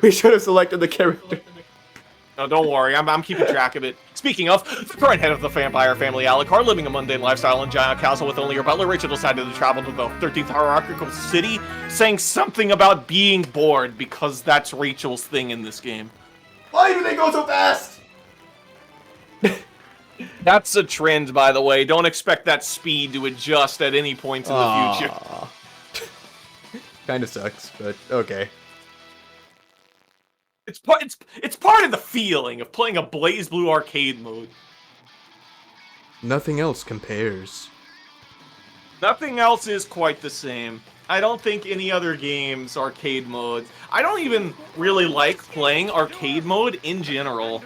We should have selected the character. No, don't worry, I'm keeping track of it. Speaking of, the current head of the vampire family, Alucard, living a mundane lifestyle in Giant Castle with only her butler, Rachel decided to travel to the 13th hierarchical city, saying something about being bored, because that's Rachel's thing in this game. Why do they go so fast? That's a trend, by the way. Don't expect that speed to adjust at any point in the future. Kinda sucks, but okay. It's part of the feeling of playing a BlazBlue arcade mode. Nothing else compares. Nothing else is quite the same. I don't think any other game's arcade modes. I don't even really like playing arcade mode in general.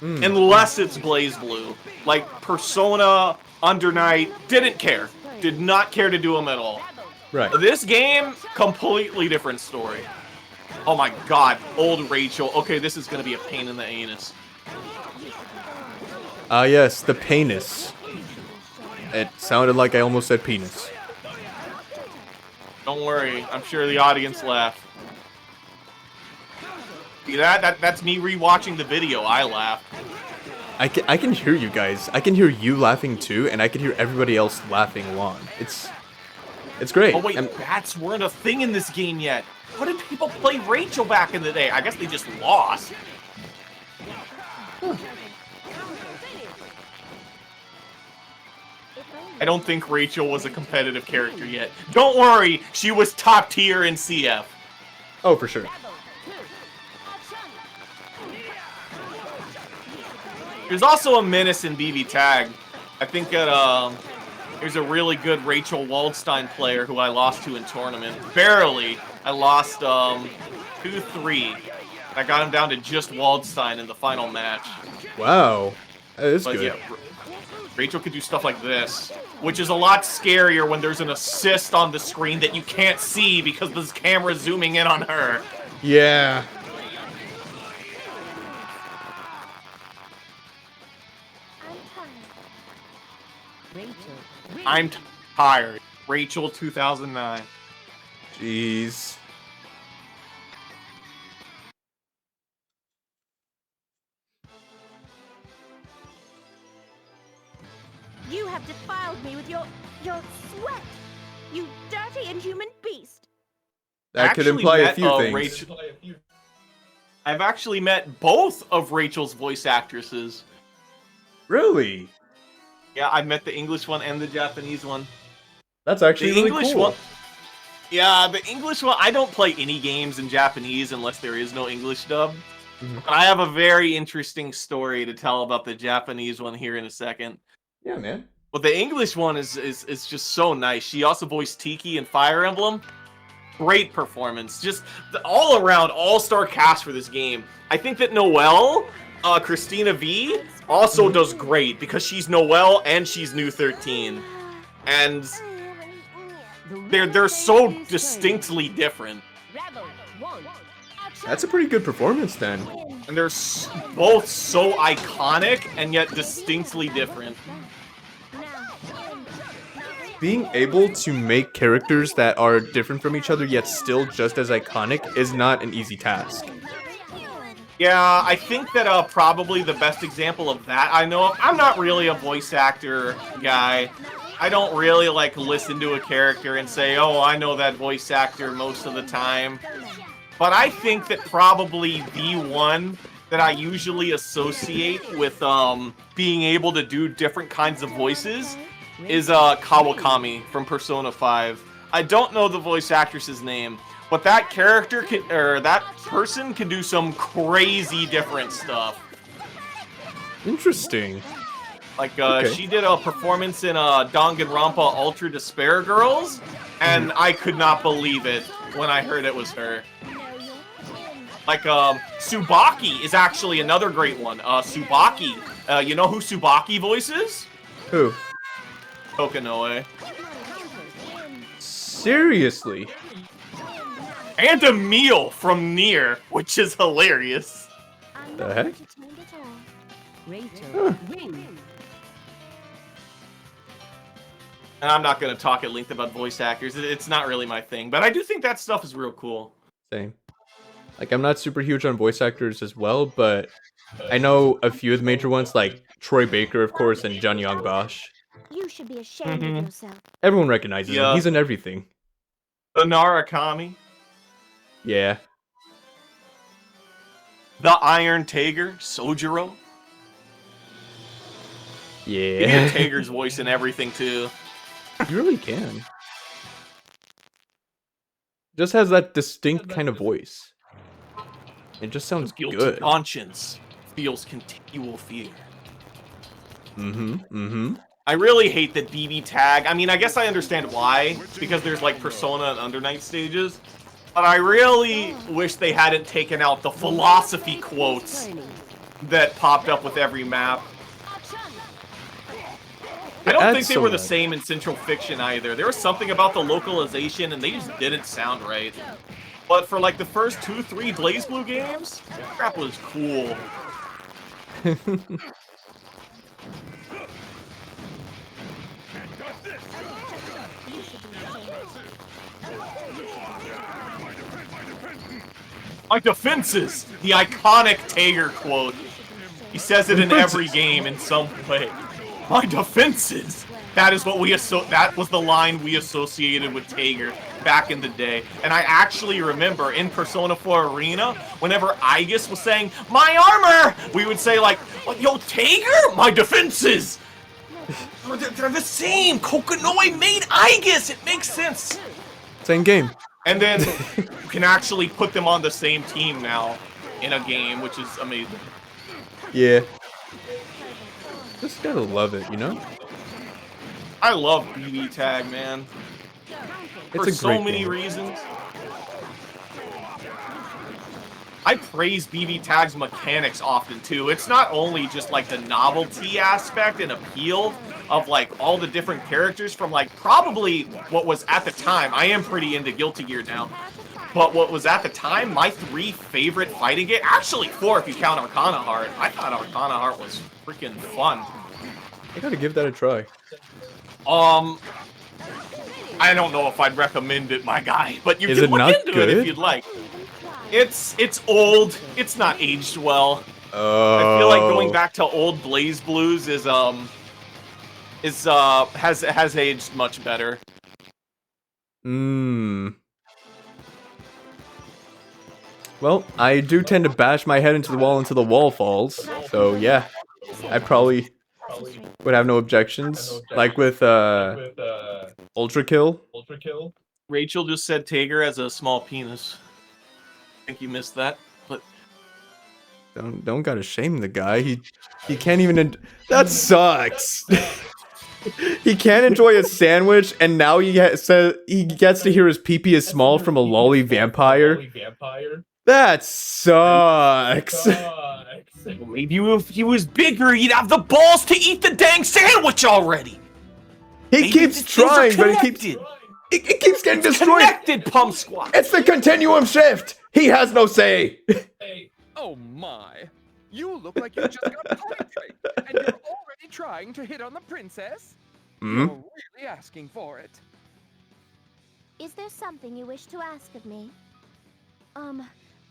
Unless it's BlazBlue. Like Persona, Under Night, didn't care. Did not care to do them at all. Right. This game, completely different story. Oh my god, old Rachel. Okay, this is gonna be a pain in the anus. Ah yes, the penis. It sounded like I almost said penis. Don't worry, I'm sure the audience laughed. See that's me rewatching the video, I laughed. I can hear you guys. I can hear you laughing too, and I can hear everybody else laughing along. It's great. Oh wait, bats weren't a thing in this game yet. How did people play Rachel back in the day? I guess they just lost. I don't think Rachel was a competitive character yet. Don't worry, she was top tier in CF. Oh, for sure. There's also a menace in BB Tag. I think that there's a really good Rachel Waldstein player who I lost to in tournament. Barely. I lost 2-3. I got him down to just Waldstein in the final match. Wow. That is good. Yeah, Rachel could do stuff like this, which is a lot scarier when there's an assist on the screen that you can't see because this camera's zooming in on her. Yeah. I'm tired. Rachel 2009. Jeez. You have defiled me with your sweat, you dirty inhuman beast. That could imply a few things. I've actually met both of Rachel's voice actresses. Really? Yeah, I met the English one and the Japanese one. That's actually really cool. Yeah, the English one, I don't play any games in Japanese unless there is no English dub. But I have a very interesting story to tell about the Japanese one here in a second. Yeah, man. But the English one is just so nice. She also voiced Tiki in Fire Emblem. Great performance. Just the all-around all-star cast for this game. I think that Noelle, Christina V, also does great because she's Noelle and she's New 13. And they're so distinctly different. That's a pretty good performance then. And they're both so iconic and yet distinctly different. Being able to make characters that are different from each other yet still just as iconic is not an easy task. Yeah, I think that probably the best example of that I know of, I'm not really a voice actor guy. I don't really like listen to a character and say, oh, I know that voice actor most of the time. But I think that probably the one that I usually associate with being able to do different kinds of voices is Kawakami from Persona 5. I don't know the voice actress's name, but that character that person can do some crazy different stuff. Interesting. Like she did a performance in Danganronpa Ultra Despair Girls, and I could not believe it when I heard it was her. Like Tsubaki is actually another great one. Tsubaki, you know who Tsubaki voices? Who? Tokanoe. Seriously? And Emil from Nier, which is hilarious. The heck? Huh. And I'm not going to talk at length about voice actors. It's not really my thing. But I do think that stuff is real cool. Same. Like, I'm not super huge on voice actors as well, but I know a few of the major ones, like Troy Baker, of course, and John Young Bosch. You should be ashamed of yourself. Everyone recognizes him. Yeah. He's in everything. The Narakami. Yeah. The Iron Tiger, Sojiro. You Yeah. get Tiger's voice in everything, too. You really can. Just has that distinct kind of voice. It just sounds Guilty good. conscience feels continual fear. Mm-hmm. I really hate that BB Tag. I mean, I guess I understand why, because there's like Persona and Under Night stages. But I really wish they hadn't taken out the philosophy quotes that popped up with every map. I don't think they were the same in Central Fiction either. There was something about the localization and they just didn't sound right. But for like the first 2-3 BlazBlue games, crap was cool. My defenses! The iconic Tager quote. He says it in every game in some way. My defenses! That is what that was the line we associated with Tager back in the day. And I actually remember in Persona 4 Arena, whenever Aegis was saying, my armor! We would say like, yo, Tager? My defenses! They're the same! Kokonoi made Aegis! It makes sense! Same game. And then you can actually put them on the same team now in a game, which is amazing. Yeah. Just gotta love it, you know? I love BB Tag, man. It's For a so great many game. reasons. I praise BB Tag's mechanics often, too. It's not only just, like, the novelty aspect and appeal of, like, all the different characters from, like, probably what was at the time. I am pretty into Guilty Gear now. But what was at the time my 3 favorite fighting games, actually 4 if you count Arcana Heart. I thought Arcana Heart was freaking fun. I gotta give that a try. I don't know if I'd recommend it, my guy, but you Is can it look not into good? it if you'd like. It's old. It's not aged well. I feel like going back to old BlazBlues has aged much better. Well, I do tend to bash my head into the wall until the wall falls. So yeah, I probably would have no objections. Like with Ultra Kill. Rachel just said Tager has a small penis. I think you missed that, but Don't gotta shame the guy. He can't even. That sucks. He can't enjoy a sandwich, and now he says he gets to hear his pee-pee is small from a lolly vampire. That sucks. well, maybe if he was bigger, he'd have the balls to eat the dang sandwich already. He Maybe keeps these things are trying, but connected. it keeps getting destroyed. Connected, PUMSQUATCH. It's the continuum shift. He has no say. Oh my. You look like you just got poetry, and you're already trying to hit on the princess? You're really asking for it. Is there something you wish to ask of me?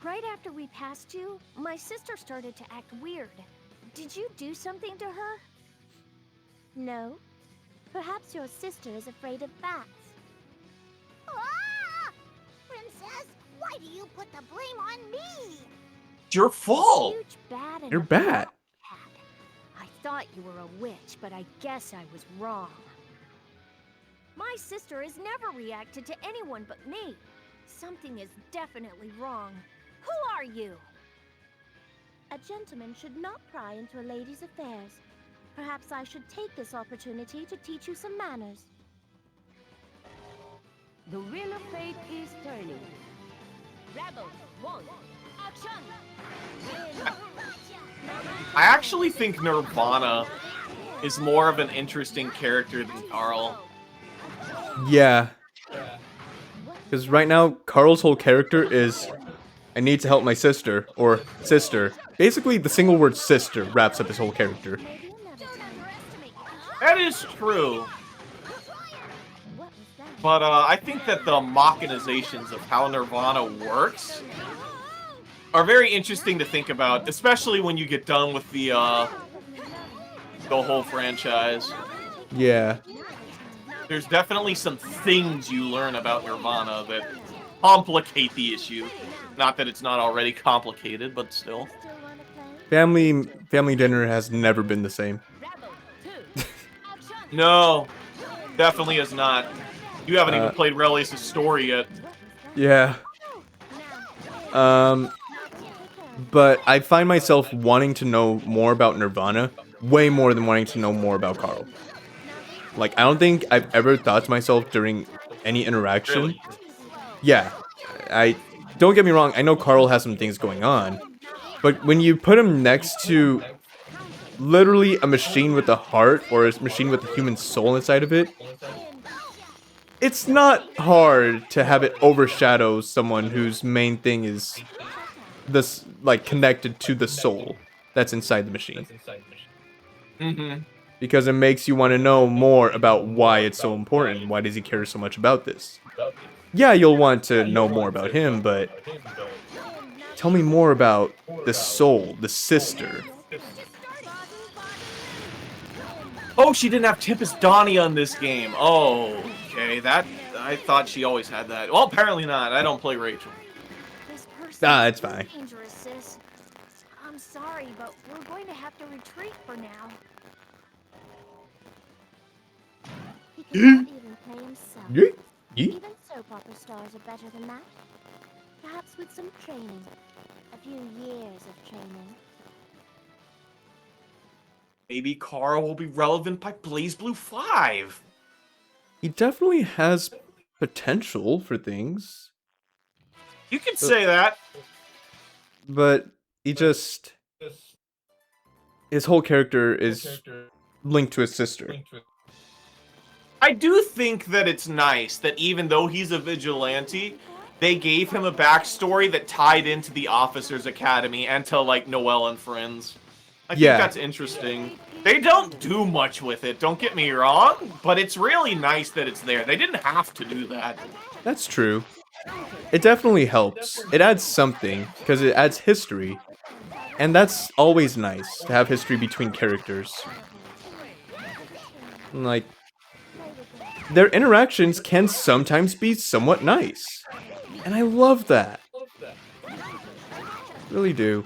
Right after we passed you, my sister started to act weird. Did you do something to her? No? Perhaps your sister is afraid of bats. Ah! Princess, why do you put the blame on me? It's your fault. Huge bat and You're a bad. cat. I thought you were a witch, but I guess I was wrong. My sister has never reacted to anyone but me. Something is definitely wrong. Who are you? A gentleman should not pry into a lady's affairs. Perhaps I should take this opportunity to teach you some manners. The wheel of fate is turning. Rebel, one, action! I actually think Nirvana is more of an interesting character than Carl. Yeah. Because right now, Carl's whole character is, I need to help my sister, or sister. Basically, the single word sister wraps up his whole character. That is true. What was that? But I think that the machinizations of how Nirvana works are very interesting to think about, especially when you get done with the whole franchise. Yeah. There's definitely some things you learn about Nirvana that complicate the issue. Not that it's not already complicated, but still. Family dinner has never been the same. No, definitely is not. You haven't even played Relius' story yet. Yeah. But I find myself wanting to know more about Nirvana way more than wanting to know more about Carl. Like, I don't think I've ever thought to myself during any interaction. Really? Yeah. Don't get me wrong, I know Carl has some things going on. But when you put him next to literally a machine with a heart or a machine with a human soul inside of it, it's not hard to have it overshadow someone whose main thing is this, like, connected to the soul that's inside the machine. Mm-hmm. Because it makes you want to know more about why it's so important. Why does he care so much about this? Yeah, you'll want to know more about him, but tell me more about the soul, the sister. Oh, she didn't have Tempest Donnie on this game. Oh, okay. I thought she always had that. Well, apparently not. I don't play Rachel. It's fine. Dangerous, sis. I'm sorry, but we're going to have to retreat for now. He cannot even play himself. Yeah. Even soap opera stars are better than that. Perhaps with some training. A few years of training. Maybe Carl will be relevant by BlazBlue 5. He definitely has potential for things, You could say that. but his whole character is linked to his sister. I do think that it's nice that even though he's a vigilante, they gave him a backstory that tied into the Officers Academy and to, like, Noelle and friends. I think that's interesting. They don't do much with it, don't get me wrong, but it's really nice that it's there. They didn't have to do that. That's true. It definitely helps. It adds something, because it adds history. And that's always nice, to have history between characters. Like, their interactions can sometimes be somewhat nice. And I love that. Really do.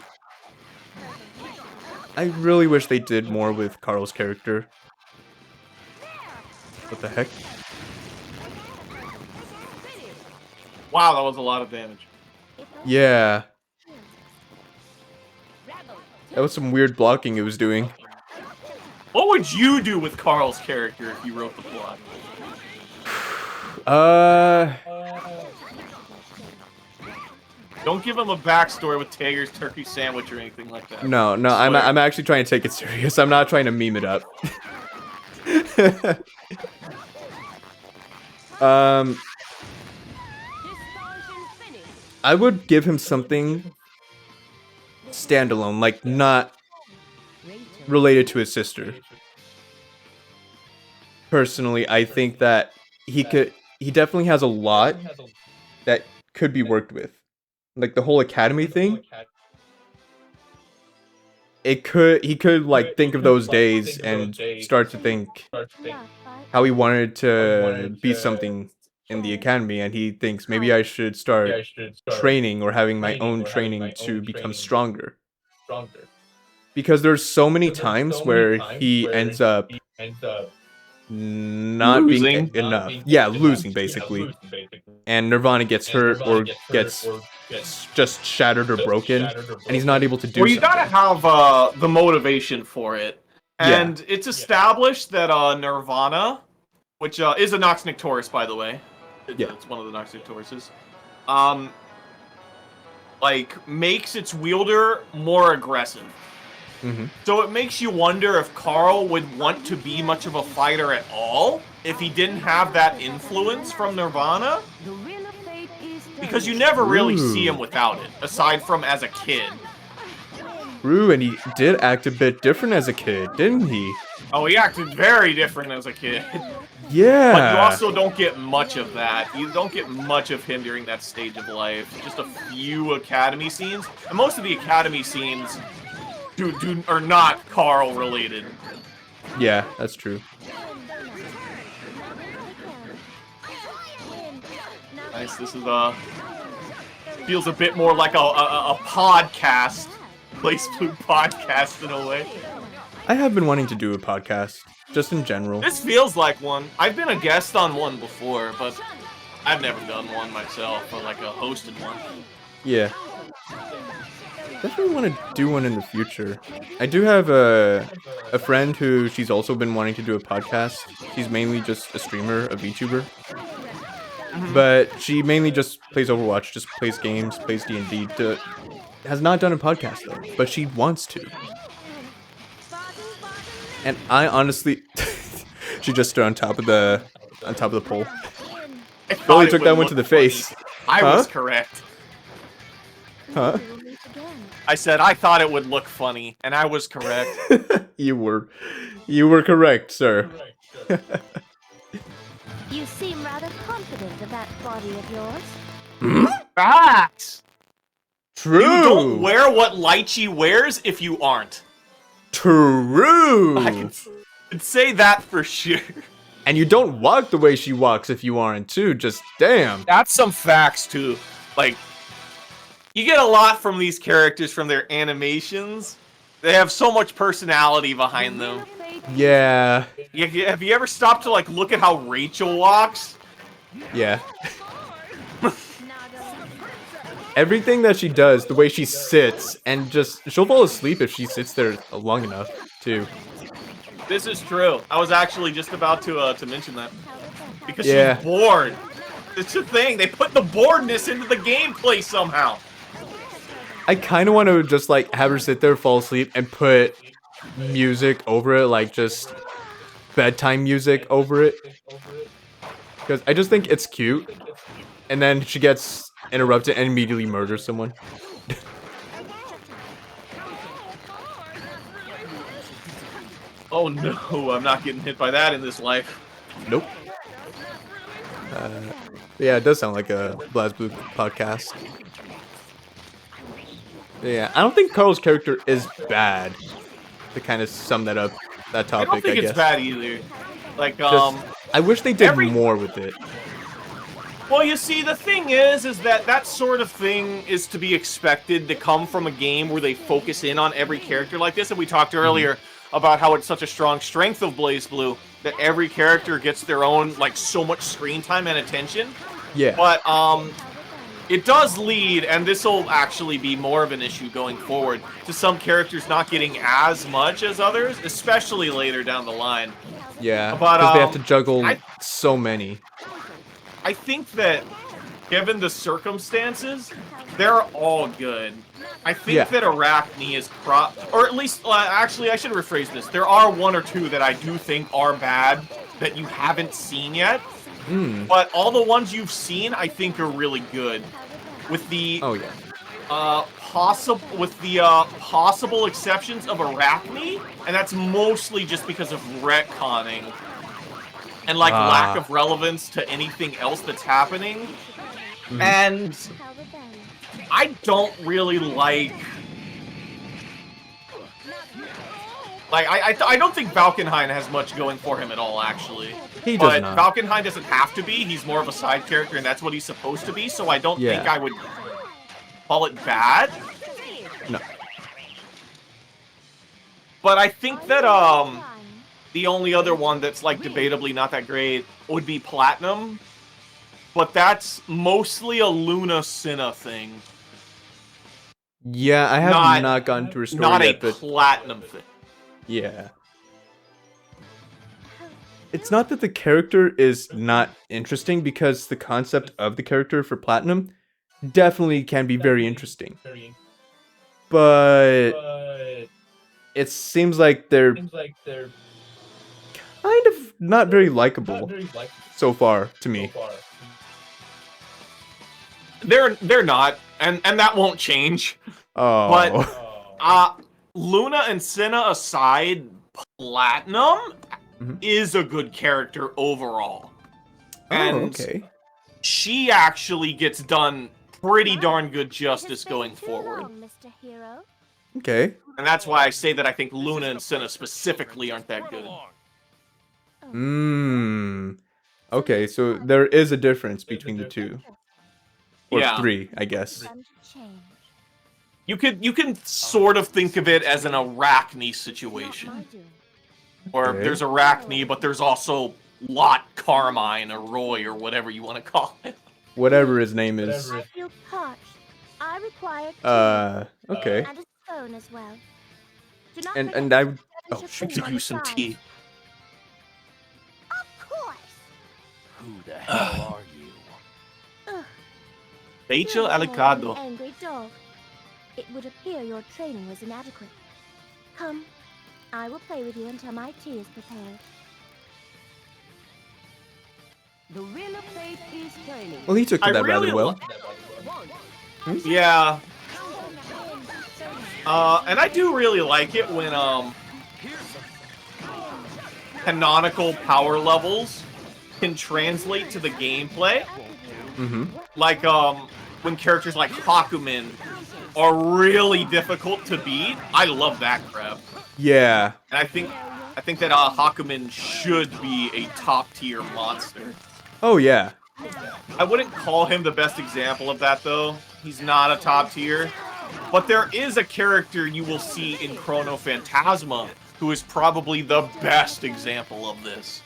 I really wish they did more with Carl's character. What the heck? Wow, that was a lot of damage. Yeah. That was some weird blocking it was doing. What would you do with Carl's character if you wrote the plot? Don't give him a backstory with Tager's turkey sandwich or anything like that. No, I'm actually trying to take it serious. I'm not trying to meme it up. I would give him something standalone, like not related to his sister. Personally, I think that he definitely has a lot that could be worked with. Like the whole academy thing. He could like think of those days and start to think how he wanted to be something in the academy, and he thinks maybe I should start training or having my own training to become stronger. Because there's so many times where he ends up not being enough. Yeah, losing basically. And Nirvana gets hurt or gets just shattered or broken, and he's not able to do Well, you something. gotta have the motivation for it. And it's established that Nirvana, which is a Nox Nictoris, by the way. It's one of the Nox Nictorises. Like, makes its wielder more aggressive. Mm-hmm. So it makes you wonder if Carl would want to be much of a fighter at all if he didn't have that influence from Nirvana. Because you never really see him without it, aside from as a kid. True, and he did act a bit different as a kid, didn't he? Oh, he acted very different as a kid. Yeah. But you also don't get much of that. You don't get much of him during that stage of life. Just a few academy scenes. And most of the academy scenes are not Carl related. Yeah, that's true. Nice, this is feels a bit more like a podcast. BlazBlue podcast in a way. I have been wanting to do a podcast, just in general. This feels like one. I've been a guest on one before, but I've never done one myself, or like a hosted one. Yeah. Definitely want to do one in the future. I do have a friend who she's also been wanting to do a podcast. She's mainly just a streamer, a VTuber. But she mainly just plays Overwatch, just plays games, plays D&D. Has not done a podcast though, but she wants to. And I honestly, she just stood on top of the pole. Really took that one to the face. I was correct. Huh? I said I thought it would look funny, and I was correct. You were correct, sir. You seem rather confident of that body of yours. Facts. True. You don't wear what Lychee wears if you aren't. True. I can say that for sure. And you don't walk the way she walks if you aren't too. Just damn. That's some facts too. Like, you get a lot from these characters from their animations. They have so much personality behind them. Yeah. Have you ever stopped to like look at how Rachel walks? Yeah. Everything that she does, the way she sits, and just she'll fall asleep if she sits there long enough too. This is true. I was actually just about to mention that because Yeah. she's bored. It's a thing. They put the boredness into the gameplay somehow. I kind of want to just like have her sit there, fall asleep, and put music over it, like just bedtime music over it, because I just think it's cute. And then she gets interrupted and immediately murders someone. Oh no, I'm not getting hit by that in this life. Nope. Yeah, it does sound like a BlazBlue podcast. Yeah, I don't think Carl's character is bad. To kind of sum that up, that topic, I don't think guess. it's bad either. Like, I wish they did more with it. Well, you see, the thing is that sort of thing is to be expected to come from a game where they focus in on every character like this. And we talked earlier about how it's such a strong strength of BlazBlue that every character gets their own, like, so much screen time and attention. Yeah. But, it does lead, and this will actually be more of an issue going forward, to some characters not getting as much as others, especially later down the line. Yeah, But, because they have to juggle so many. I think that, given the circumstances, they're all good. I think that Arachne is or at least, actually, I should rephrase this. There are one or two that I do think are bad that you haven't seen yet. But all the ones you've seen, I think, are really good. With the possible exceptions of Arachne, and that's mostly just because of retconning and like lack of relevance to anything else that's happening. And I don't really like I don't think Valkenheim has much going for him at all, actually. He does not. Valkenheim doesn't have to be. He's more of a side character, and that's what he's supposed to be, so I don't think I would call it bad. No. But I think that, the only other one that's, like, debatably not that great would be Platinum. But that's mostly a Luna Cinna thing. Yeah, I have not gotten to her story not yet, a Platinum thing. Yeah. It's not that the character is not interesting, because the concept of the character for Platinum definitely can be very interesting. But it seems like they're kind of not very likable so far to me. They're not, and that won't change. Oh. But Luna and Cinna aside, Platinum Mhm. is a good character overall. Oh, And okay. she actually gets done pretty darn good It justice has been going too forward. long, Mr. Hero. Okay. And that's why I say that I think Luna and Senna specifically aren't that good. Oh, Hmm. Okay, so there is a difference between the two. Or Yeah. 3, I guess. begun to change. You can sort of think of it as an Arachne Not my situation. doing. Or Okay. there's Arachne, but there's also Lot Carmine or Roy or whatever you want to call it. Whatever his name is. I feel parched. I require tea Okay. and a scone as well. Do not And forget I to would. put Oh, your shoot. Give cream on you the some sides. tea. Of course. Who the hell are you? Ugh, Rachel you're an Alicado. angry dog. It would appear your training was inadequate. Come, I will play with you until my tea is prepared. The wheel of fate is turning. Well, he took to I that really rather well. Yeah. And I do really like it when canonical power levels can translate to the gameplay. Mm-hmm. Like when characters like Hakumen are really difficult to beat. I love that crap. Yeah. And I think that Hakumen should be a top tier monster. Oh, yeah. I wouldn't call him the best example of that though. He's not a top tier. But there is a character you will see in Chrono Phantasma who is probably the best example of this.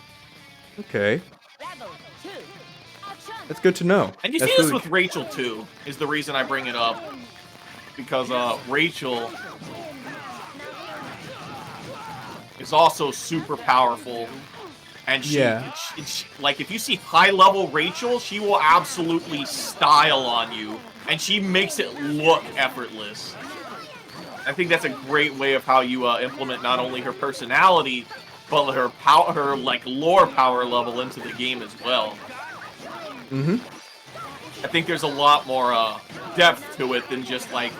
Okay. Rebel 2. Action. That's good to know. And you see That's this really- with Rachel too, is the reason I bring it up. Because Rachel is also super powerful. And she, Yeah. like, if you see high-level Rachel, she will absolutely style on you. And she makes it look effortless. I think that's a great way of how you implement not only her personality, but her like lore power level into the game as well. Mm-hmm. I think there's a lot more depth to it than just like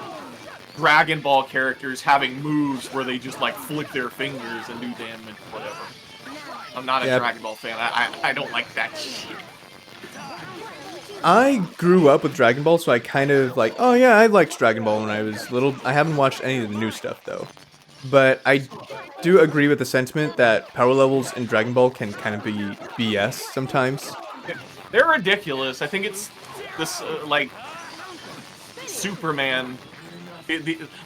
Dragon Ball characters having moves where they just like flick their fingers and do damage, whatever. I'm not a Yeah. Dragon Ball fan. I don't like that shit. I grew up with Dragon Ball, so I kind of like, oh yeah, I liked Dragon Ball when I was little. I haven't watched any of the new stuff though. But I do agree with the sentiment that power levels in Dragon Ball can kind of be BS sometimes. They're ridiculous. I think it's this like Superman.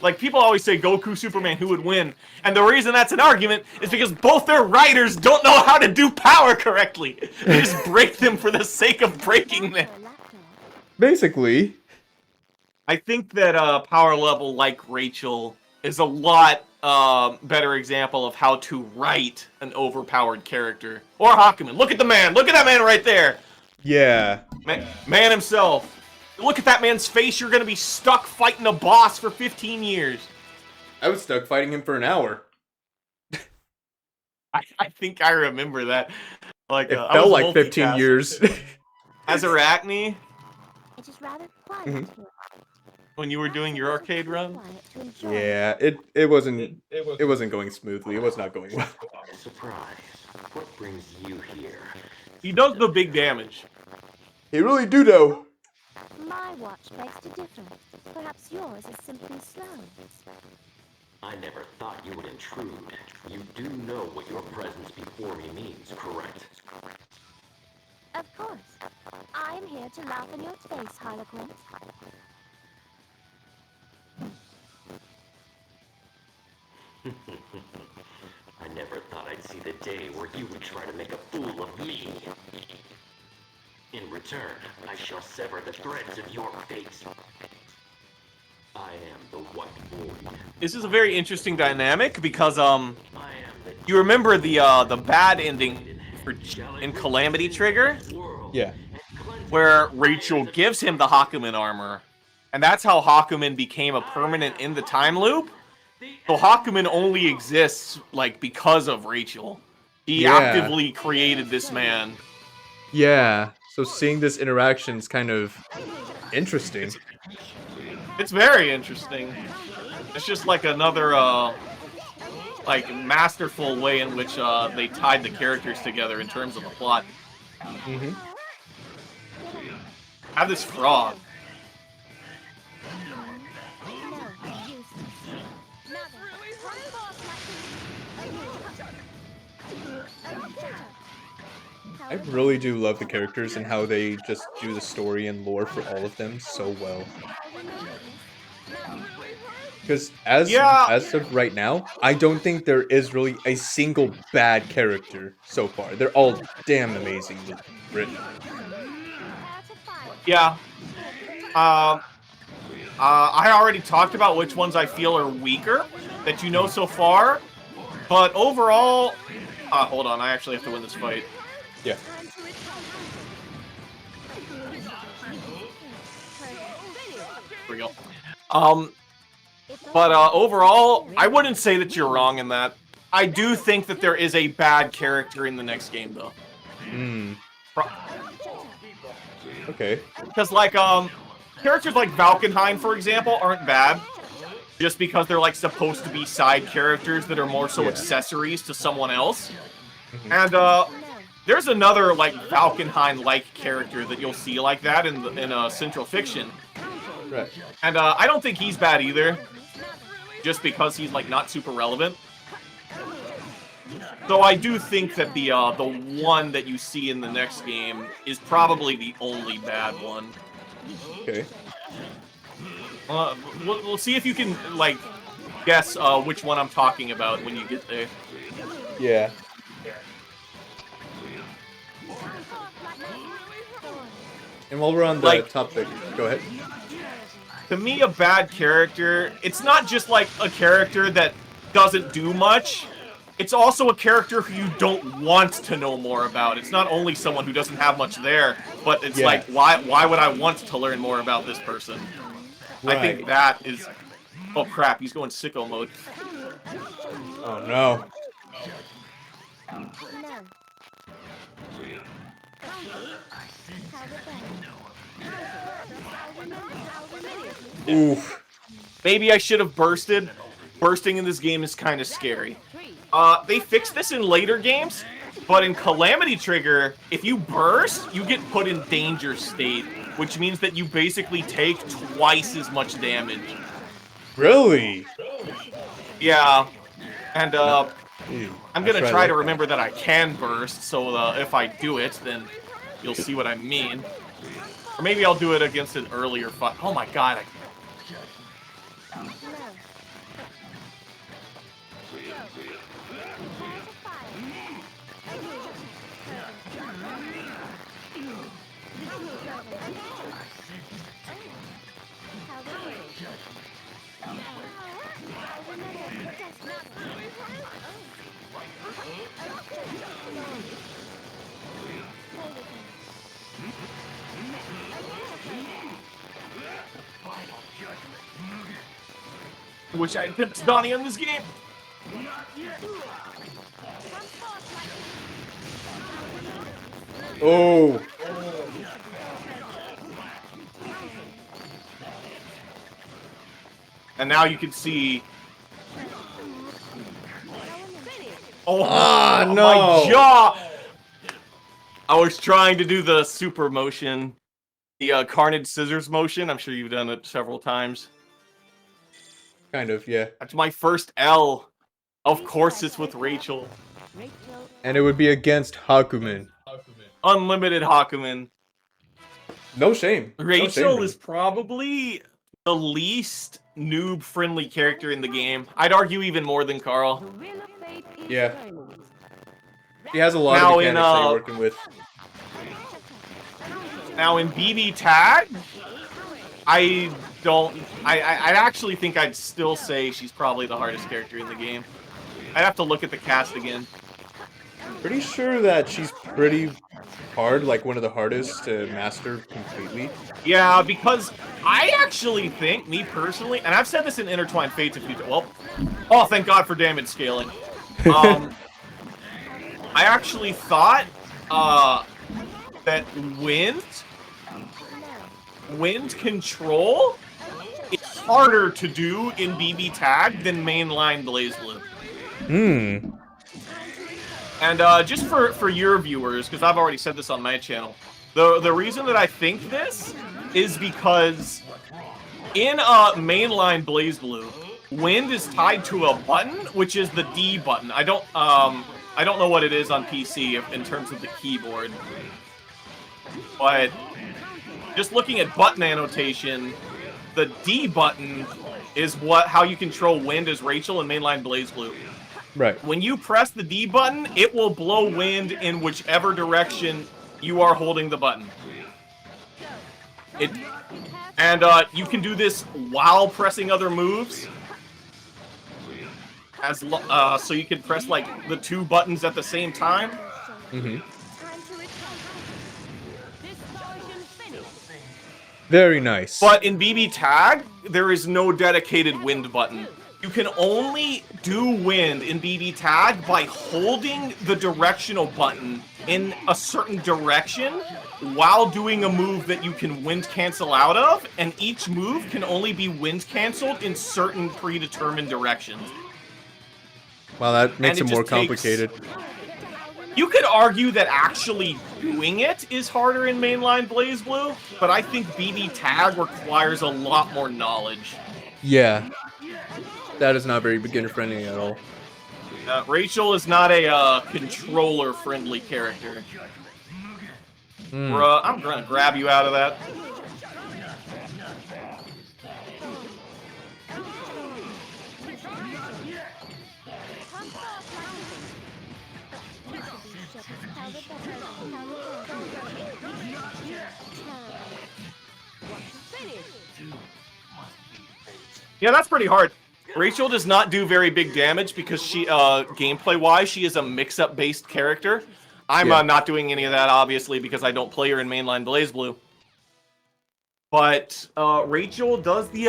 Like people always say Goku, Superman, who would win? And the reason that's an argument is because both their writers don't know how to do power correctly. They just break them for the sake of breaking them. Basically. I think that power level like Rachel is a lot better example of how to write an overpowered character. Or Hakumen. Look at the man. Look at that man right there. Yeah. Man himself. Look at that man's face. You're going to be stuck fighting a boss for 15 years. I was stuck fighting him for an hour. I think I remember that. Like It I felt was like 15 multitasking. years. As Arachne, It is rather quiet Mhm. here. when you were doing your arcade run. Quiet to enjoy. Yeah, it wasn't going smoothly. It was not going well. Surprise. What brings you here? He does the big damage. He really do though. My watch begs to differ. Perhaps yours is simply slow. I never thought you would intrude. You do know what your presence before me means, correct? Of course. I am here to laugh in your face, Harlequin. I never thought I'd see the day where you would try to make a fool of me. In return, I shall sever the threads of your fate. I am the White Void. This is a very interesting dynamic because I am the you remember the bad ending for in Calamity Trigger world. Yeah. where Rachel gives him the Hakumen armor, and that's how Hakumen became a permanent in the time loop. So Hakumen only exists like because of Rachel. He Yeah. actively created this man. Yeah. So seeing this interaction is kind of interesting. It's very interesting. It's just like another like masterful way in which they tied the characters together in terms of the plot. Mm-hmm. Have this frog. I really do love the characters and how they just do the story and lore for all of them so well. Because as of right now, I don't think there is really a single bad character so far. They're all damn amazingly written. Yeah. I already talked about which ones I feel are weaker that you know so far, but overall, hold on, I actually have to win this fight. Yeah. Here we go. But overall, I wouldn't say that you're wrong in that. I do think that there is a bad character in the next game, though. Hmm. Okay. Because, like, characters like Valkenheim, for example, aren't bad. Just because they're, like, supposed to be side characters that are more so accessories to someone else. Mm-hmm. And, there's another, like, Valkenheim-like character that you'll see like that in Central Fiction. Right. And, I don't think he's bad either. Just because he's, like, not super relevant. So I do think that the one that you see in the next game is probably the only bad one. Okay. We'll see if you can, like, guess which one I'm talking about when you get there. Yeah. And while we're on the Like, topic, go ahead. To me, a bad character, it's not just, like, a character that doesn't do much. It's also a character who you don't want to know more about. It's not only someone who doesn't have much there, but it's like, why would I want to learn more about this person? Right. I think that is... Oh, crap, he's going sicko mode. Oh, no. Oof. Maybe I should have bursted. Bursting in this game is kind of scary. They fixed this in later games, but in Calamity Trigger, if you burst, you get put in danger state, which means that you basically take twice as much damage. Really? Yeah. And, Ew, I'm gonna try to remember that I can burst, so if I do it, then you'll see what I mean. Or maybe I'll do it against an earlier fight. Oh my god, I wish I had picked Donnie in this game. Oh. And now you can see. Oh, no. My jaw! I was trying to do the super motion, the Carnage Scissors motion. I'm sure you've done it several times. Kind of, yeah. That's my first L. Of course it's with Rachel. And it would be against Hakumen. Unlimited Hakumen. No shame. Rachel is probably the least noob-friendly character in the game. I'd argue even more than Carl. Yeah. He has a lot of mechanics that you're working with. Now in BB Tag, I actually think I'd still say she's probably the hardest character in the game. I'd have to look at the cast again. Pretty sure that she's pretty hard, like one of the hardest to master completely. Yeah, because I actually think, me personally, and I've said this in Intertwined Fates a few times. Well, oh, thank God for damage scaling. I actually thought that wind control is harder to do in BB Tag than mainline BlazBlue. Hmm. And just for your viewers, because I've already said this on my channel, the reason that I think this is because in mainline BlazBlue, wind is tied to a button, which is the D button. I don't know what it is on PC in terms of the keyboard, but just looking at button annotation, the D button is how you control wind as Rachel in mainline BlazBlue. Right. When you press the D button, it will blow wind in whichever direction you are holding the button. And you can do this while pressing other moves. So you can press like the 2 buttons at the same time. Mm-hmm. Very nice. But in BB Tag, there is no dedicated wind button. You can only do wind in BB Tag by holding the directional button in a certain direction while doing a move that you can wind cancel out of, and each move can only be wind canceled in certain predetermined directions. Wow, that makes it more complicated. You could argue that actually doing it is harder in mainline BlazBlue, but I think BB Tag requires a lot more knowledge. Yeah. That is not very beginner-friendly at all. Rachel is not a controller-friendly character. Bruh, I'm gonna grab you out of that. Yeah, that's pretty hard. Rachel does not do very big damage because she, gameplay-wise, she is a mix-up based character. I'm not doing any of that, obviously, because I don't play her in mainline BlazBlue. But Rachel does the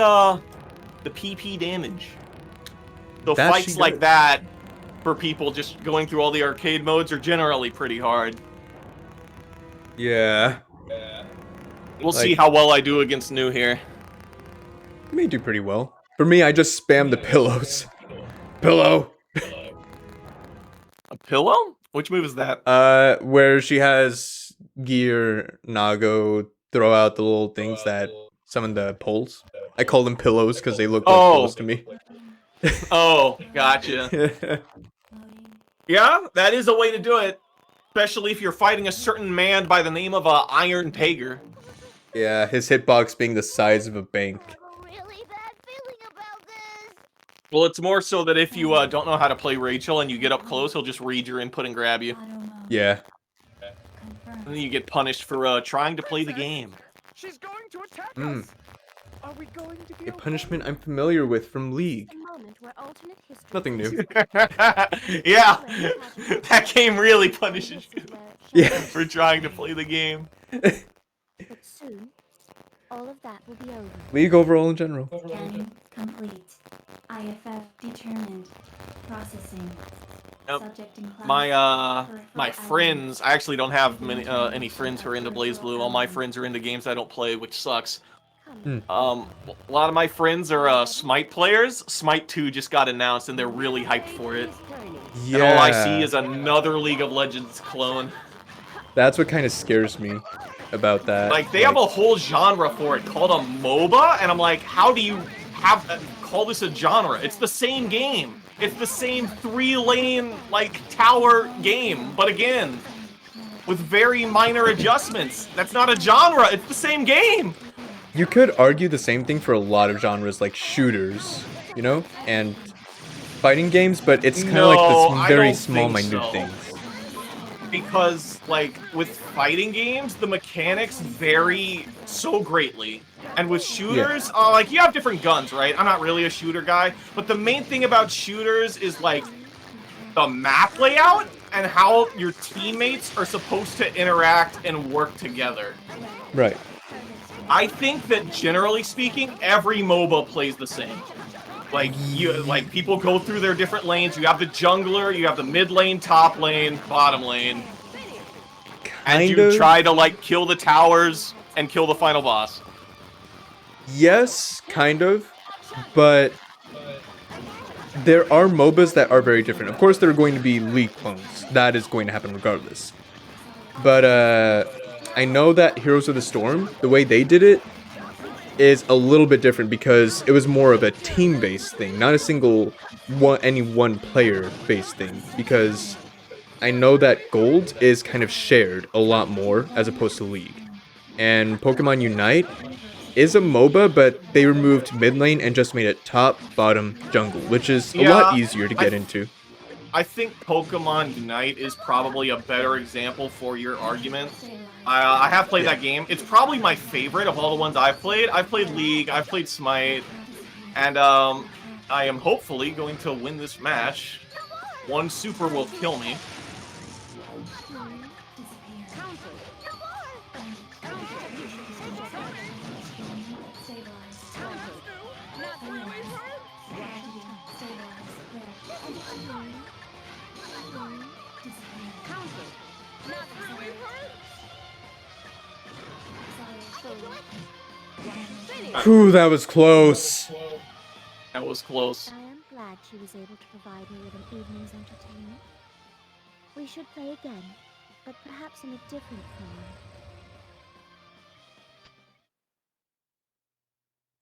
PP damage. So fights like that, for people just going through all the arcade modes, are generally pretty hard. Yeah. We'll see how well I do against New here. You may do pretty well. For me, I just spam the pillows. Pillow! A pillow? Which move is that? Where she has Gear, Nago throw out the little things that summon the poles. I call them pillows because they look like pillows to me. Oh, gotcha. Yeah, that is a way to do it. Especially if you're fighting a certain man by the name of Iron Tiger. Yeah, his hitbox being the size of a bank. Well, it's more so that if you don't know how to play Rachel and you get up close, he'll just read your input and grab you. Yeah. And then you get punished for trying to play the game. She's going to attack us. Are we going to be A punishment I'm familiar with from League. Nothing new. Yeah, that game really punishes you for trying to play the game. But soon, all of that will be over. League overall in general. Scanning complete. IFF determined. Processing. Subject in class. My friends, I actually don't have many any friends who are into BlazBlue. All my friends are into games I don't play, which sucks. A lot of my friends are Smite players. Smite 2 just got announced and they're really hyped for it. Yeah. And all I see is another League of Legends clone. That's what kind of scares me about that. Like, they have a whole genre for it called a MOBA, and I'm like, how do you call this a genre? It's the same game. It's the same 3-lane, like, tower game, but again, with very minor adjustments. That's not a genre, it's the same game! You could argue the same thing for a lot of genres, like shooters, you know, and fighting games, but it's kind of like this very small, minute things. Because, like, with fighting games, the mechanics vary so greatly. And with shooters, like, you have different guns, right? I'm not really a shooter guy, but the main thing about shooters is, like, the map layout and how your teammates are supposed to interact and work together. Right. I think that, generally speaking, every MOBA plays the same. Like, people go through their different lanes. You have the jungler, you have the mid lane, top lane, bottom lane. And you try to, like, kill the towers and kill the final boss. Yes, kind of, but there are MOBAs that are very different. Of course, there are going to be League clones. That is going to happen regardless. But I know that Heroes of the Storm, the way they did it, is a little bit different because it was more of a team-based thing, not a single any one player-based thing. Because I know that gold is kind of shared a lot more as opposed to League. And Pokemon Unite is a MOBA, but they removed mid lane and just made it top, bottom, jungle, which is a lot easier to get into. I think Pokemon Unite is probably a better example for your argument. I have played that game. It's probably my favorite of all the ones I've played. I've played League, I've played Smite, and I am hopefully going to win this match. One super will kill me. Whew, that was close. That was close. I am glad she was able to provide me with an evening's entertainment. We should play again, but perhaps in a different form.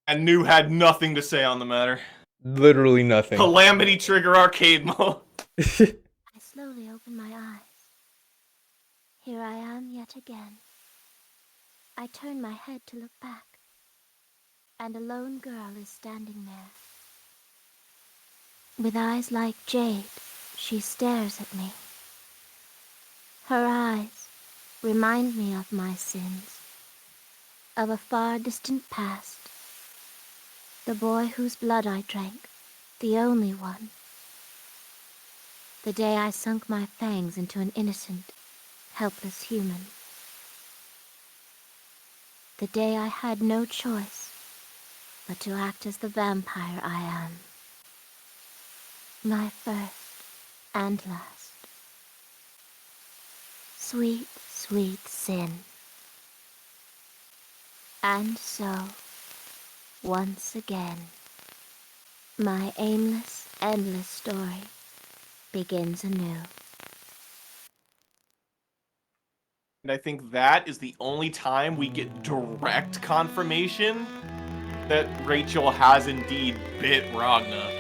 Anew had nothing to say on the matter. Literally nothing. Calamity trigger arcade mode. I slowly open my eyes. Here I am yet again. I turn my head to look back, and a lone girl is standing there. With eyes like jade, she stares at me. Her eyes remind me of my sins, of a far distant past. The boy whose blood I drank, the only one. The day I sunk my fangs into an innocent, helpless human. The day I had no choice but to act as the vampire I am. My first and last. Sweet, sweet sin. And so, once again, my aimless, endless story begins anew. And I think that is the only time we get direct confirmation that Rachel has indeed bit Ragna.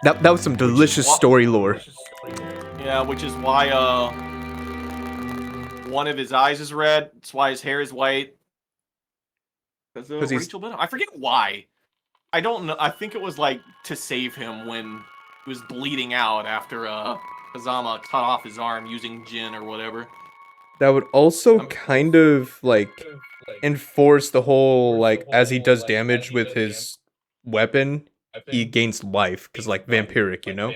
That was some delicious story lore. Yeah, which is why one of his eyes is red. That's why his hair is white. Because Rachel bit him. I forget why. I don't know. I think it was like to save him when he was bleeding out after Kazama cut off his arm using Jin or whatever. That would also kind of like enforce the whole like as he does damage with his weapon, he gains life because like vampiric, you know.